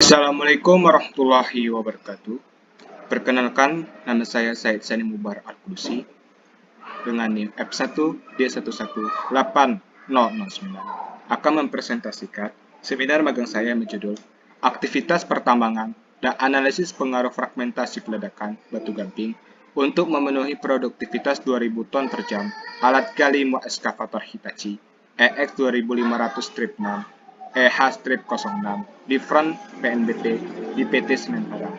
Assalamualaikum warahmatullahi wabarakatuh. Perkenalkan, nama saya Said Sani Mubarak Al-Qudusi dengan NIM F1D1180009 akan mempresentasikan seminar magang saya berjudul Aktivitas Pertambangan dan Analisis Pengaruh Fragmentasi Peledakan Batu Gamping untuk memenuhi produktivitas 2000 ton per jam alat gali muat eskavator Hitachi EX 2500-6 EH-06 di front PNBP di PT Semen Padang.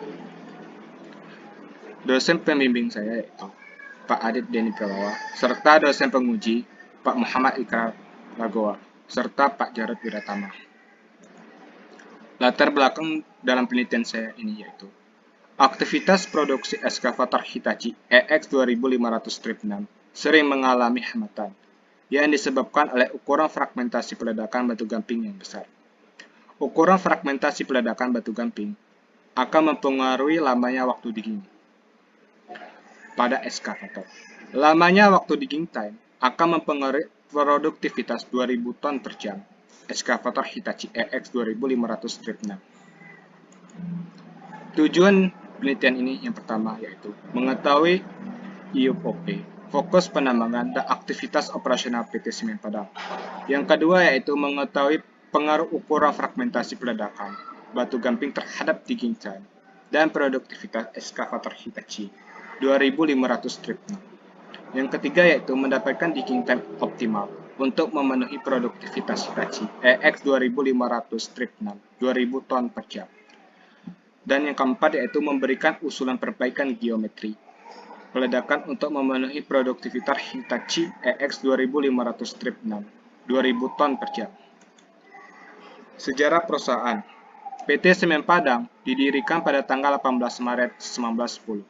Dosen pembimbing saya yaitu Pak Adit Deni Prabawa, serta dosen penguji Pak Muhammad Ikrar Lagoa, serta Pak Jarod Wiratama. Latar belakang dalam penelitian saya ini yaitu aktivitas produksi eskavator Hitachi EX 2500-6 sering mengalami hambatan yang disebabkan oleh ukuran fragmentasi peledakan batu gamping yang besar. Ukuran fragmentasi peledakan batu gamping akan mempengaruhi lamanya waktu digging pada eskavator. Lamanya waktu digging time akan mempengaruhi produktivitas 2000 ton per jam eskavator Hitachi EX 2500-6. Tujuan penelitian ini yang pertama yaitu mengetahui IUP, fokus penambangan dan aktivitas operasional PT Semen Padang. Yang kedua yaitu mengetahui pengaruh ukuran fragmentasi peledakan batu gamping terhadap digging time dan produktivitas eskavator Hitachi 2500-6. Yang ketiga yaitu mendapatkan digging time optimal untuk memenuhi produktivitas Hitachi EX 2500-6 2000 ton per jam. Dan yang keempat yaitu memberikan usulan perbaikan geometri peledakan untuk memenuhi produktivitas Hitachi EX 2500-6 2000 ton per jam. Sejarah perusahaan PT Semen Padang didirikan pada tanggal 18 Maret 1910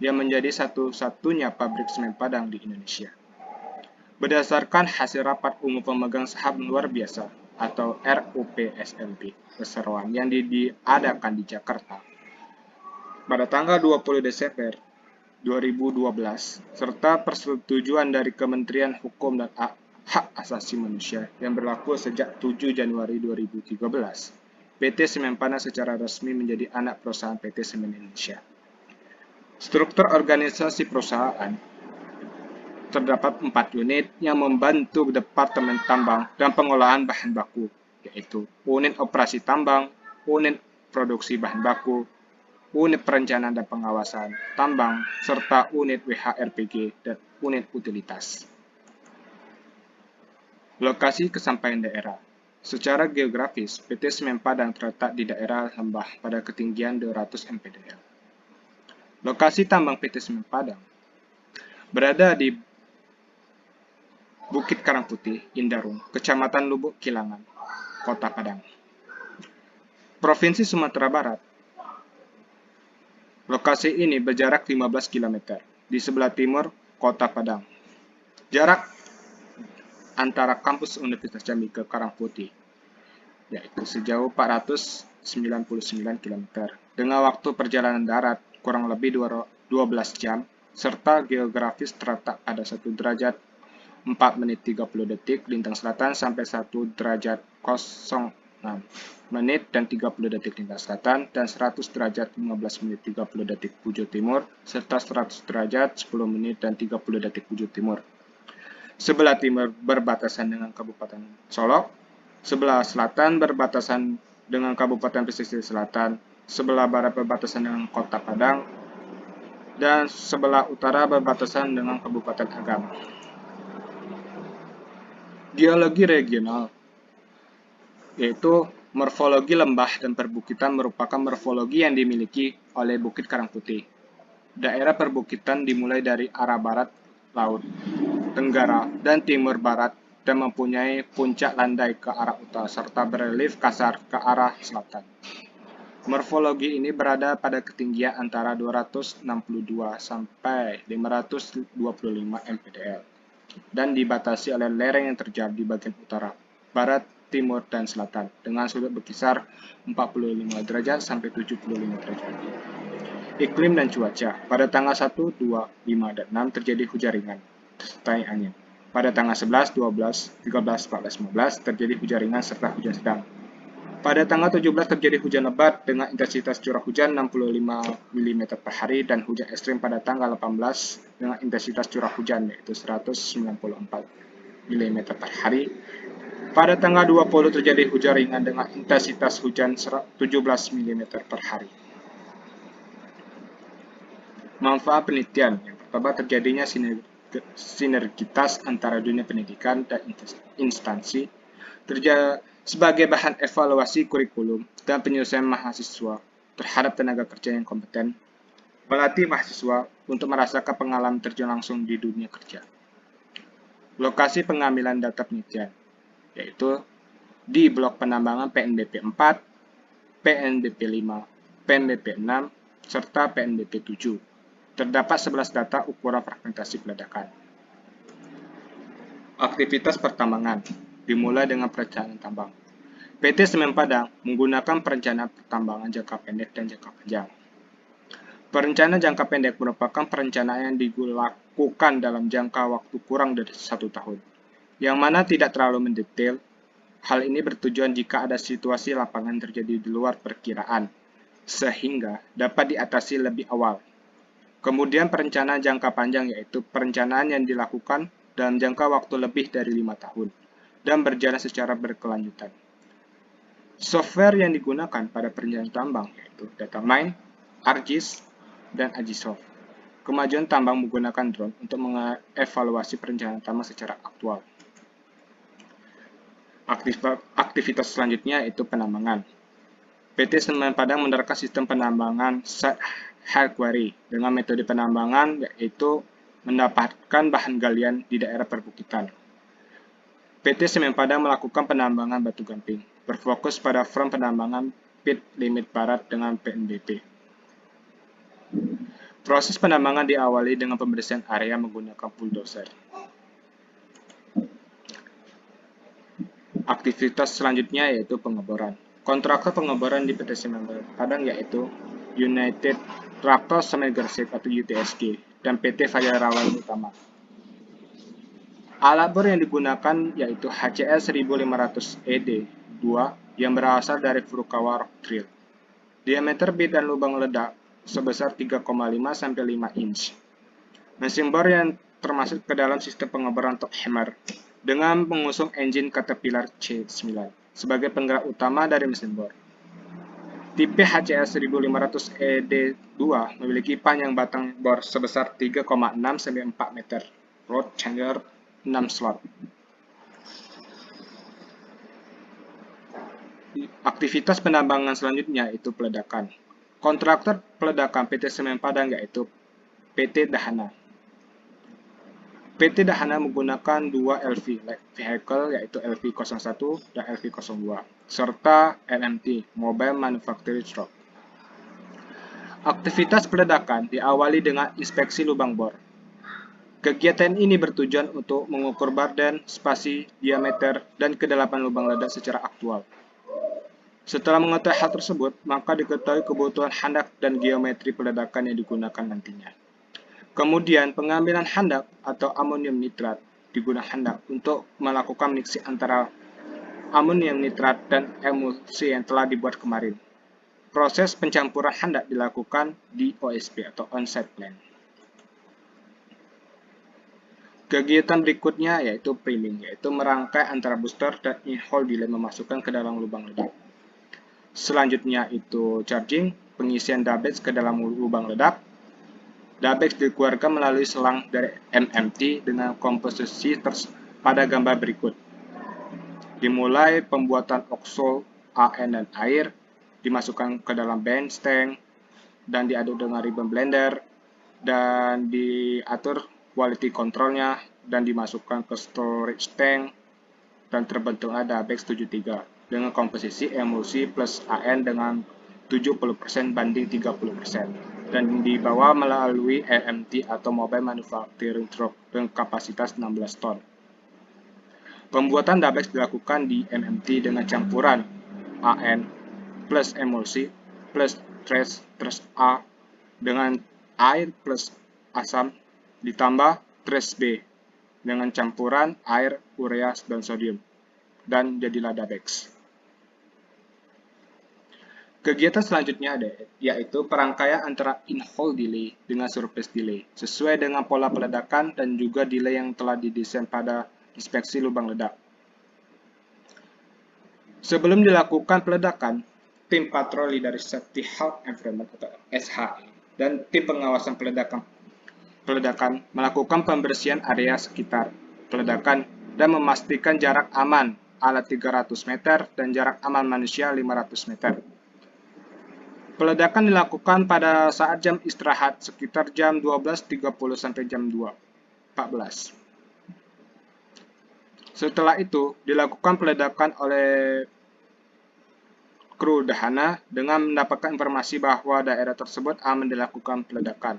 yang menjadi satu-satunya pabrik semen Padang di Indonesia. Berdasarkan hasil rapat umum pemegang saham luar biasa atau RUPSLB Perseroan yang diadakan di Jakarta pada tanggal 20 Desember 2012 serta persetujuan dari Kementerian Hukum dan Hak Asasi Manusia yang berlaku sejak 7 Januari 2013, PT Semen Padang secara resmi menjadi anak perusahaan PT Semen Indonesia. Struktur organisasi perusahaan terdapat 4 unit yang membantu Departemen Tambang dan Pengolahan Bahan Baku, yaitu Unit Operasi Tambang, Unit Produksi Bahan Baku, Unit Perencanaan dan Pengawasan Tambang, serta Unit WHRPG dan Unit Utilitas. Lokasi kesampaian daerah. Secara geografis, PT Semen Padang terletak di daerah lembah pada ketinggian 200 mdpl. Lokasi tambang PT Semen Padang berada di Bukit Karangputih, Indarung, Kecamatan Lubuk Kilangan, Kota Padang, Provinsi Sumatera Barat. Lokasi ini berjarak 15 km di sebelah timur Kota Padang. Jarak antara kampus Universitas Jambi ke Karangputih yaitu sejauh 499 km dengan waktu perjalanan darat kurang lebih 12 jam serta geografis terletak pada 1 derajat 4 menit 30 detik lintang selatan sampai 1 derajat 06 menit dan 30 detik lintang selatan dan 100 derajat 15 menit 30 detik bujur timur serta 100 derajat 10 menit dan 30 detik bujur timur. Sebelah timur berbatasan dengan Kabupaten Solok, sebelah selatan berbatasan dengan Kabupaten Pesisir Selatan, sebelah barat berbatasan dengan Kota Padang, dan sebelah utara berbatasan dengan Kabupaten Agam. Geologi regional yaitu morfologi lembah dan perbukitan merupakan morfologi yang dimiliki oleh Bukit Karangputih. Daerah perbukitan dimulai dari arah barat laut, tenggara, dan timur barat dan mempunyai puncak landai ke arah utara serta berelief kasar ke arah selatan. Morfologi ini berada pada ketinggian antara 262 sampai 525 mdpl dan dibatasi oleh lereng yang terjal di bagian utara, barat, timur, dan selatan dengan sudut berkisar 45 derajat sampai 75 derajat. Iklim dan cuaca. Pada tanggal 1, 2, 5, dan 6 terjadi hujan ringan disertai angin. Pada tanggal 11, 12, 13, 14, 15 terjadi hujan ringan serta hujan sedang. Pada tanggal 17 terjadi hujan lebat dengan intensitas curah hujan 65 mm per hari dan hujan ekstrim pada tanggal 18 dengan intensitas curah hujan yaitu 194 mm per hari. Pada tanggal 20 terjadi hujan ringan dengan intensitas hujan 17 mm per hari. Manfaat penelitian. Yang pertama, terjadinya sinergitas antara dunia pendidikan dan instansi sebagai bahan evaluasi kurikulum dan penyelesaian mahasiswa terhadap tenaga kerja yang kompeten, melatih mahasiswa untuk merasakan pengalaman terjun langsung di dunia kerja. Lokasi pengambilan data penelitian, yaitu di blok penambangan PNBP 4, PNBP 5, PNBP 6, serta PNBP 7. Terdapat 11 data ukuran fragmentasi peledakan. Aktivitas pertambangan dimulai dengan perencanaan tambang. PT Semen Padang menggunakan perencanaan pertambangan jangka pendek dan jangka panjang. Perencanaan jangka pendek merupakan perencanaan yang dilakukan dalam jangka waktu kurang dari 1 tahun, yang mana tidak terlalu mendetail. Hal ini bertujuan jika ada situasi lapangan terjadi di luar perkiraan, sehingga dapat diatasi lebih awal. Kemudian perencanaan jangka panjang yaitu perencanaan yang dilakukan dalam jangka waktu lebih dari 5 tahun dan berjalan secara berkelanjutan. Software yang digunakan pada perencanaan tambang yaitu Datamine, ArcGIS, dan Agisoft. Kemajuan tambang menggunakan drone untuk mengevaluasi perencanaan tambang secara aktual. Aktivitas selanjutnya yaitu penambangan. PT Semen Padang menerapkan sistem penambangan site hard quarry dengan metode penambangan yaitu mendapatkan bahan galian di daerah perbukitan. PT Semen Padang melakukan penambangan batu gamping, berfokus pada front penambangan pit limit barat dengan PNBP. Proses penambangan diawali dengan pembersihan area menggunakan bulldozer. Aktivitas selanjutnya yaitu pengeboran. Kontraktor pengeboran di PT Semen Padang yaitu United Tractor Cement Gresik atau UTSG dan PT Fajarawan Utama. Alat bor yang digunakan yaitu HCL 1500 ED2 yang berasal dari Furukawa Rock Drill. Diameter bit dan lubang ledak sebesar 3,5 sampai 5 inch. Mesin bor yang termasuk ke dalam sistem pengeboran top hammer dengan mengusung engine Caterpillar C9 sebagai penggerak utama dari mesin bor. Tipe HCL 1500 ED2 memiliki panjang batang bor sebesar 3,6 sampai 4 meter, road changer 6 slot. Aktivitas penambangan selanjutnya yaitu peledakan. Kontraktor peledakan PT Semen Padang yaitu PT Dahana. PT Dahana menggunakan 2 LV vehicle yaitu LV01 dan LV02 serta MMT Mobile Manufacturing Truck. Aktivitas peledakan diawali dengan inspeksi lubang bor. Kegiatan ini bertujuan untuk mengukur badan, spasi, diameter, dan kedalaman lubang ledak secara aktual. Setelah mengetahui hal tersebut, maka diketahui kebutuhan handak dan geometri peledakan yang digunakan nantinya. Kemudian, pengambilan handak atau amonium nitrat digunakan handak untuk melakukan mixing antara amonium nitrat dan emulsi yang telah dibuat kemarin. Proses pencampuran handak dilakukan di OSP atau on-site plant. Kegiatan berikutnya yaitu priming, yaitu merangkai antara booster dan in-hole delay memasukkan ke dalam lubang ledak. Selanjutnya itu charging, pengisian dabex ke dalam lubang ledak. Dabex dikeluarkan melalui selang dari MMT dengan komposisi pada gambar berikut. Dimulai pembuatan oksol, AN dan air, dimasukkan ke dalam bench tank, dan diaduk dengan ribbon blender, dan diatur quality controlnya, dan dimasukkan ke storage tank, dan terbentuklah Dabex 73 dengan komposisi emulsi plus AN dengan 70% banding 30%. Dan dibawa melalui MMT atau Mobile Manufacturing Truck dengan kapasitas 16 ton. Pembuatan Dabex dilakukan di MMT dengan campuran AN plus emulsi plus trace A dengan air plus asam ditambah trace B dengan campuran air, urea, dan sodium. Dan jadilah Dabex. Kegiatan selanjutnya ada yaitu perangkaian antara in-hole delay dengan surface delay sesuai dengan pola peledakan dan juga delay yang telah didesain pada inspeksi lubang ledak. Sebelum dilakukan peledakan, tim patroli dari Safety Health Environment atau SHE dan tim pengawasan peledakan melakukan pembersihan area sekitar peledakan dan memastikan jarak aman alat 300 meter dan jarak aman manusia 500 meter. Peledakan dilakukan pada saat jam istirahat sekitar jam 12.30 sampai jam 2.14. Setelah itu, dilakukan peledakan oleh kru dahana dengan mendapatkan informasi bahwa daerah tersebut aman dilakukan peledakan.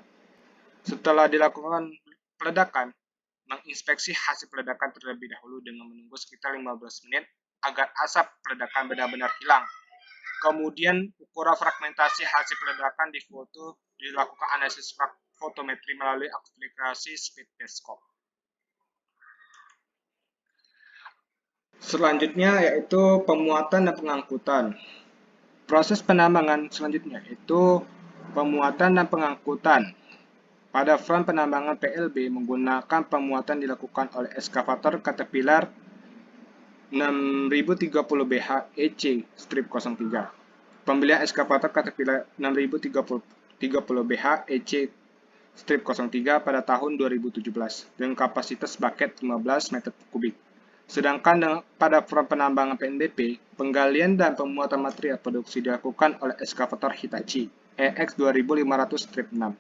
Setelah dilakukan peledakan, menginspeksi hasil peledakan terlebih dahulu dengan menunggu sekitar 15 menit agar asap peledakan benar-benar hilang. Kemudian ukuran fragmentasi hasil peledakan difoto, dilakukan analisis fotometri melalui aplikasi Speedscope. Selanjutnya yaitu pemuatan dan pengangkutan. Proses penambangan selanjutnya yaitu pemuatan dan pengangkutan. Pada front penambangan PLB menggunakan pemuatan dilakukan oleh eskavator Caterpillar 6030 BH EC strip 03. Pembelian eskavator Caterpillar 6030 BH EC strip 03 pada tahun 2017 dengan kapasitas bucket 15 meter kubik. Sedangkan pada front penambangan PNBP, penggalian dan pemuatan material produksi dilakukan oleh eskavator Hitachi EX 2500 strip 6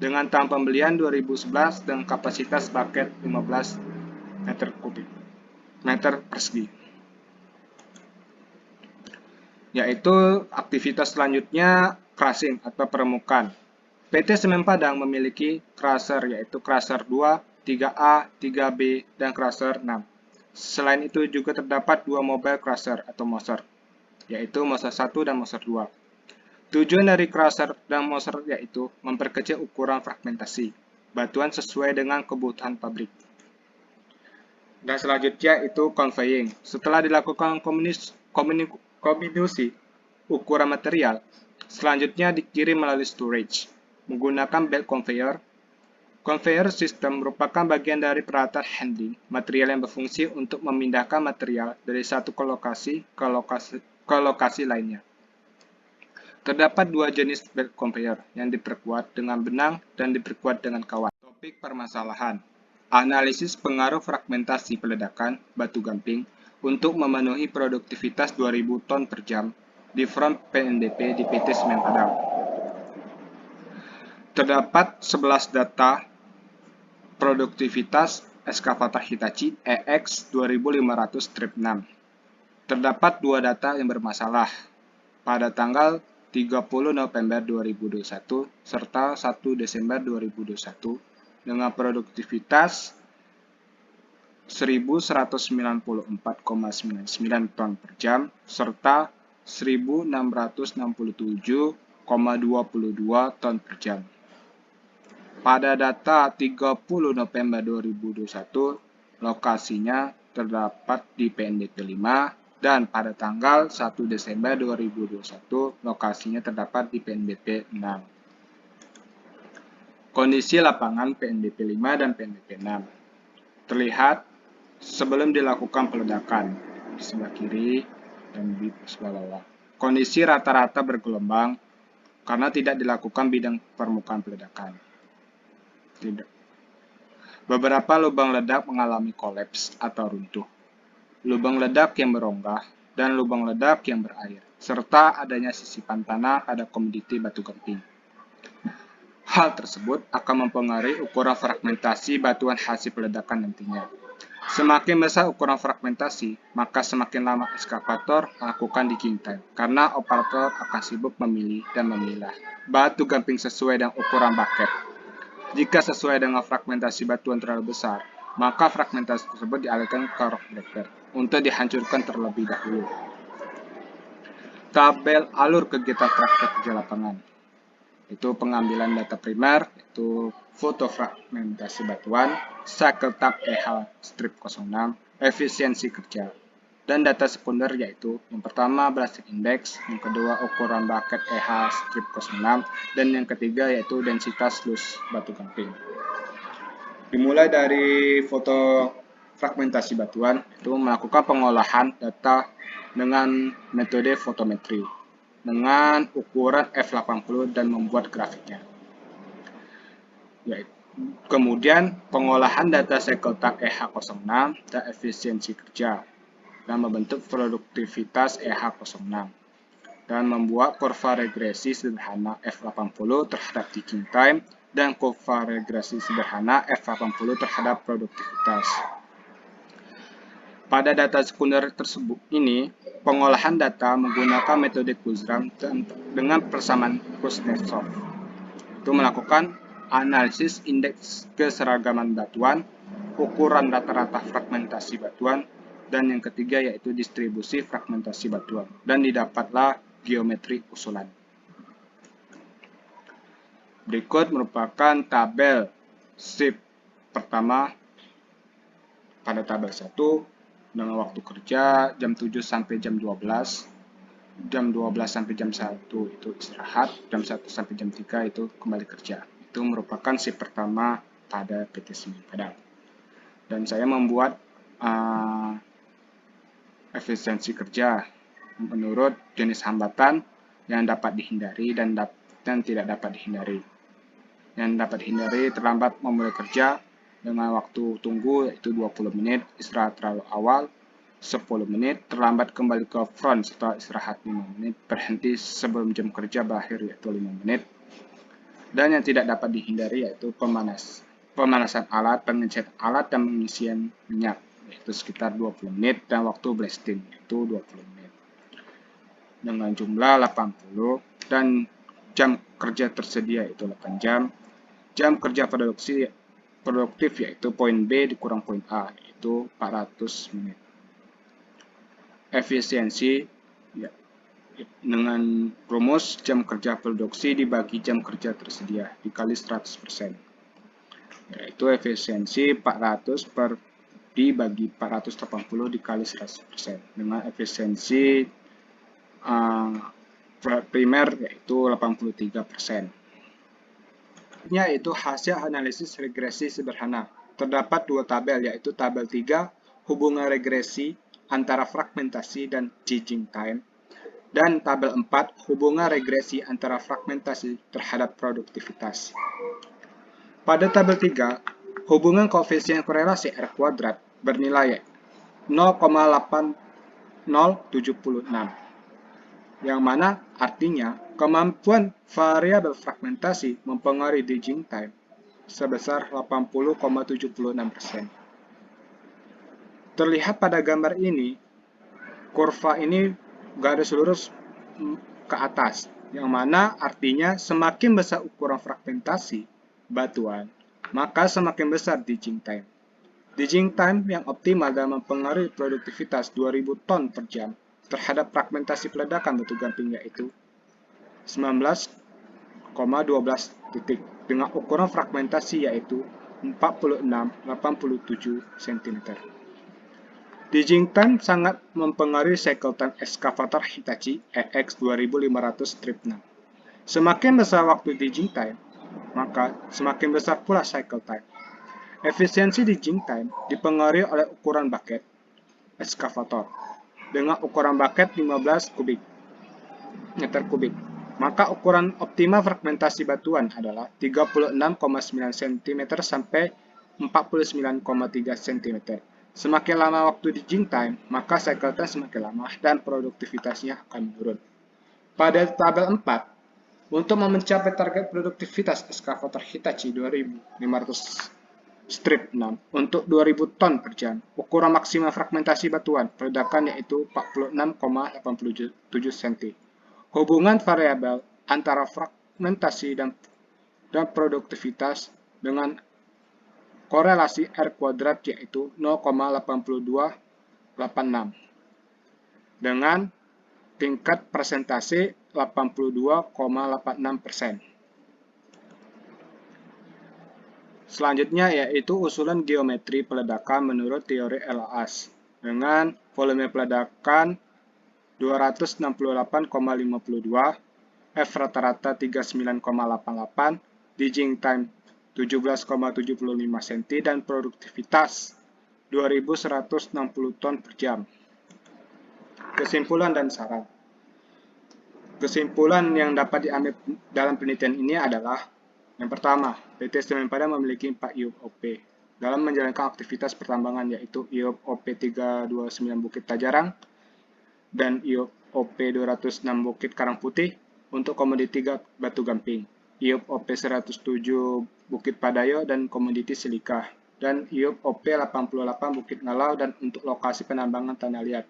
dengan tahun pembelian 2011 dengan kapasitas bucket 15 meter persegi. Yaitu aktivitas selanjutnya crushing atau peremukan. PT Semen Padang memiliki crusher yaitu crusher 2, 3A, 3B, dan crusher 6. Selain itu juga terdapat dua mobile crusher atau moser, yaitu moser 1 dan moser 2. Tujuan dari crusher dan moser yaitu memperkecil ukuran fragmentasi batuan sesuai dengan kebutuhan pabrik. Dan selanjutnya itu conveying. Setelah dilakukan kombinasi ukuran material, selanjutnya dikirim melalui storage menggunakan belt conveyor. Conveyor system merupakan bagian dari peralatan handling material yang berfungsi untuk memindahkan material dari satu lokasi ke lokasi lainnya. Terdapat dua jenis belt conveyor yang diperkuat dengan benang dan diperkuat dengan kawat. Topik permasalahan. Analisis pengaruh fragmentasi peledakan batu gamping untuk memenuhi produktivitas 2000 ton per jam di front PNBP di PT Semen Padang. Terdapat 11 data produktivitas eskavator Hitachi EX 2500 strip 6. Terdapat dua data yang bermasalah pada tanggal 30 November 2021 serta 1 Desember 2021 dengan produktivitas 1194,99 ton per jam serta 1667,22 ton per jam. Pada data 30 November 2021, lokasinya terdapat di PNBP 5 dan pada tanggal 1 Desember 2021, lokasinya terdapat di PNBP 6. Kondisi lapangan PNBP 5 dan PNBP 6 terlihat sebelum dilakukan peledakan di sebelah kiri dan di sebelah bawah. Kondisi rata-rata bergelombang karena tidak dilakukan bidang permukaan peledakan. Tidak. Beberapa lubang ledak mengalami kolaps atau runtuh. Lubang ledak yang berongga dan lubang ledak yang berair, serta adanya sisipan tanah pada komoditi batu gamping. Hal tersebut akan mempengaruhi ukuran fragmentasi batuan hasil peledakan nantinya. Semakin besar ukuran fragmentasi, maka semakin lama eskavator melakukan digging time, karena operator akan sibuk memilih dan memilah batu gamping sesuai dengan ukuran bucket. Jika sesuai dengan fragmentasi batuan terlalu besar, maka fragmentasi tersebut dialihkan ke rock breaker untuk dihancurkan terlebih dahulu. Tabel alur kegiatan praktek kerja lapangan. Itu pengambilan data primer, itu foto fragmentasi batuan, cycle time EH strip 06, efisiensi kerja. Dan data sekunder yaitu yang pertama ballistic index, yang kedua ukuran bucket EH strip 06, dan yang ketiga yaitu densitas loose batu gamping. Dimulai dari foto fragmentasi batuan, itu melakukan pengolahan data dengan metode fotometri dengan ukuran F80 dan membuat grafiknya. Kemudian pengolahan data cycle time EH06 dan efisiensi kerja dan membentuk produktivitas EH06 dan membuat kurva regresi sederhana F80 terhadap teaching time dan kurva regresi sederhana F80 terhadap produktivitas. Pada data sekunder tersebut ini, pengolahan data menggunakan metode Kurzgesagt dengan persamaan Kuznetsov. Itu melakukan analisis indeks keseragaman batuan, ukuran rata-rata fragmentasi batuan, dan yang ketiga yaitu distribusi fragmentasi batuan, dan didapatlah geometri usulan. Berikut merupakan tabel shift pertama pada tabel 1 dengan waktu kerja jam 7 sampai jam 12, jam 12 sampai jam 1 itu istirahat, jam 1 sampai jam 3 itu kembali kerja. Itu merupakan shift pertama pada PT Semen Padang. Dan saya membuat efisiensi kerja menurut jenis hambatan yang dapat dihindari dan tidak dapat dihindari. Yang dapat dihindari terlambat memulai kerja dengan waktu tunggu yaitu 20 menit, istirahat terlalu awal 10 menit, terlambat kembali ke front setelah istirahat 5 menit, berhenti sebelum jam kerja berakhir yaitu 5 menit. Dan yang tidak dapat dihindari yaitu pemanasan alat, pengecekan alat, dan pengisian minyak yaitu sekitar 20 menit, dan waktu blasting yaitu 20 menit. Dengan jumlah 80 dan jam kerja tersedia yaitu 8 jam. Jam kerja produktif yaitu poin B dikurang poin A yaitu 400 menit. Efisiensi ya, dengan rumus jam kerja produksi dibagi jam kerja tersedia dikali 100%. Yaitu efisiensi 400 dibagi 480 dikali 100% dengan efisiensi primer yaitu 83%. Yaitu hasil analisis regresi sederhana. Terdapat dua tabel yaitu tabel 3 hubungan regresi antara fragmentasi dan teaching time, dan tabel 4 hubungan regresi antara fragmentasi terhadap produktivitas. Pada tabel 3, hubungan koefisien korelasi R kuadrat bernilai 0,8076, yang mana artinya kemampuan variabel fragmentasi mempengaruhi teaching time sebesar 80,76%. Terlihat pada gambar ini, kurva ini garis lurus ke atas, yang mana artinya semakin besar ukuran fragmentasi batuan, maka semakin besar teaching time. Teaching time yang optimal dalam mempengaruhi produktivitas 2000 ton per jam terhadap fragmentasi peledakan batu gamping yaitu 19,12 titik dengan ukuran fragmentasi yaitu 46,87 cm. Teaching time sangat mempengaruhi cycle time excavator Hitachi EX 2500-6. Semakin besar waktu teaching time, maka semakin besar pula cycle time. Efisiensi teaching time dipengaruhi oleh ukuran bucket excavator dengan ukuran bucket 15 meter kubik. Maka ukuran optimal fragmentasi batuan adalah 36,9 cm sampai 49,3 cm. Semakin lama waktu teaching time, maka cycle time semakin lama dan produktivitasnya akan menurun. Pada tabel 4, untuk mencapai target produktivitas excavator Hitachi 2500 strip 6 untuk 2000 ton per jam. Ukuran maksimal fragmentasi batuan peledakan yaitu 46,87 cm. Hubungan variabel antara fragmentasi dan produktivitas dengan korelasi R kuadrat yaitu 0,8286 dengan tingkat persentase 82,86%. Selanjutnya yaitu usulan geometri peledakan menurut teori LHS. dengan volume peledakan 268,52, F rata-rata 39,88, Digging time 17,75 cm, dan produktivitas 2160 ton per jam. Kesimpulan dan saran. Kesimpulan yang dapat diambil dalam penelitian ini adalah: yang pertama, PT Semen Padang memiliki 4 IUP dalam menjalankan aktivitas pertambangan, yaitu IUP OP329 Bukit Tajarang dan IUP OP206 Bukit Karang Putih untuk komoditi batu gamping, IUP OP107 Bukit Padayo dan komoditi silika, dan IUP OP88 Bukit Ngalau dan untuk lokasi penambangan tanah liat.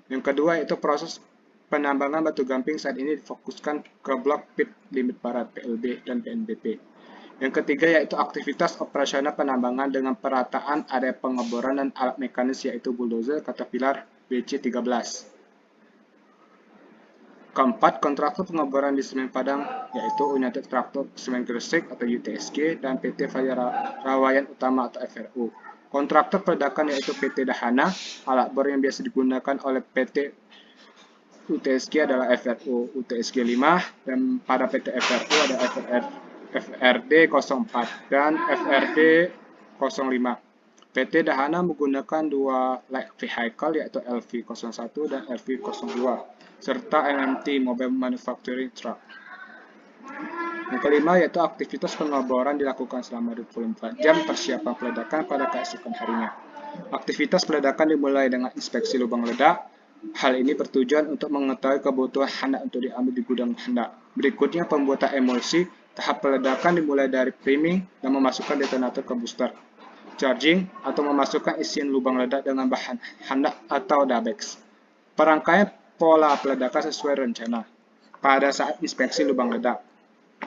Yang kedua yaitu proses penambangan batu gamping saat ini difokuskan ke blok pit limit barat PLB dan PNBP. Yang ketiga yaitu aktivitas operasional penambangan dengan perataan area pengeboran dan alat mekanis yaitu bulldozer Caterpillar BC13. Keempat, kontraktor pengeboran di Semen Padang yaitu United Tractor Semen Gresik atau UTSG dan PT Faya Rawayan Utama atau FRU. Kontraktor peledakan yaitu PT Dahana. Alat bor yang biasa digunakan oleh PT UTSG adalah FRU UTSG 5 dan pada PT FRU ada FRD 04 dan FRD 05. PT Dahana menggunakan dua light vehicle yaitu LV01 dan LV02 serta MMT Mobile Manufacturing Truck. Yang kelima yaitu aktivitas pengeboran dilakukan selama 24 jam persiapan peledakan pada keesokan harinya. Aktivitas peledakan dimulai dengan inspeksi lubang ledak. Hal ini bertujuan untuk mengetahui kebutuhan hendak untuk diambil di gudang hendak. Berikutnya pembuatan emulsi. Tahap peledakan dimulai dari priming dan memasukkan detonator ke booster, charging atau memasukkan isian lubang ledak dengan bahan hendak atau dabex. Perangkaian pola peledakan sesuai rencana pada saat inspeksi lubang ledak.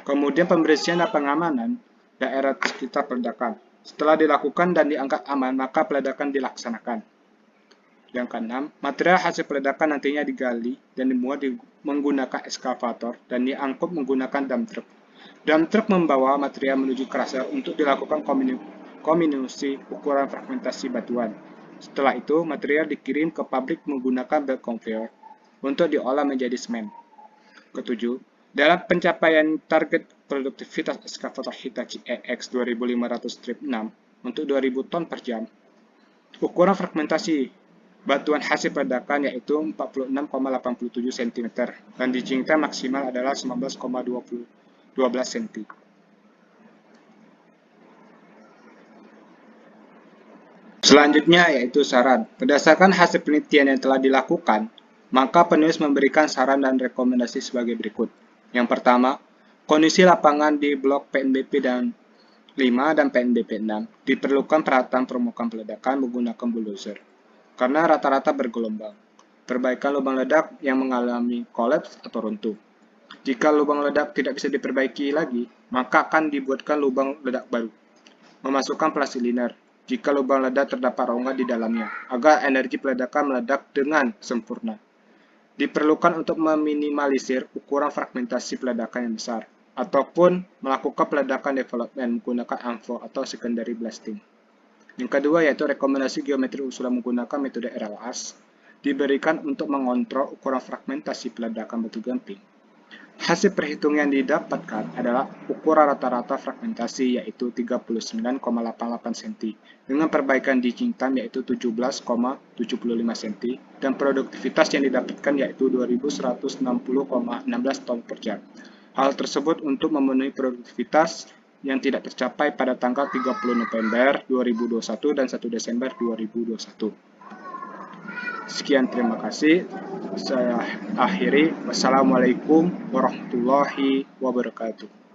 Kemudian pembersihan dan pengamanan daerah sekitar peledakan. Setelah dilakukan dan dianggap aman, maka peledakan dilaksanakan. Yang keenam, material hasil peledakan nantinya digali dan dimuat menggunakan ekskavator dan diangkut menggunakan dump truck. Dump truck membawa material menuju crusher untuk dilakukan kombinasi ukuran fragmentasi batuan. Setelah itu, material dikirim ke pabrik menggunakan belt conveyor untuk diolah menjadi semen. Ketujuh, dalam pencapaian target produktivitas ekskavator Hitachi EX 2500-6 untuk 2000 ton per jam, ukuran fragmentasi batuan hasil peledakan yaitu 46,87 cm dan digging time maksimal adalah 19,12 cm. Selanjutnya yaitu saran. Berdasarkan hasil penelitian yang telah dilakukan, maka penulis memberikan saran dan rekomendasi sebagai berikut. Yang pertama, kondisi lapangan di blok PNBP dan 5 dan PNBP 6 diperlukan perataan permukaan peledakan menggunakan bulldozer karena rata-rata bergelombang. Perbaikan lubang ledak yang mengalami kolaps atau runtuh. Jika lubang ledak tidak bisa diperbaiki lagi, maka akan dibuatkan lubang ledak baru. Memasukkan plastik liner jika lubang ledak terdapat rongga di dalamnya, agar energi peledakan meledak dengan sempurna. Diperlukan untuk meminimalisir ukuran fragmentasi peledakan yang besar, ataupun melakukan peledakan development menggunakan AMFO atau secondary blasting. Yang kedua yaitu rekomendasi geometri usulan menggunakan metode RLAS diberikan untuk mengontrol ukuran fragmentasi peledakan batu gamping. Hasil perhitungan yang didapatkan adalah ukuran rata-rata fragmentasi yaitu 39,88 cm dengan perbaikan digging time yaitu 17,75 cm dan produktivitas yang didapatkan yaitu 2160,16 ton per jam. Hal tersebut untuk memenuhi produktivitas yang tidak tercapai pada tanggal 30 November 2021 dan 1 Desember 2021. Sekian, terima kasih. Saya akhiri. Wassalamualaikum warahmatullahi wabarakatuh.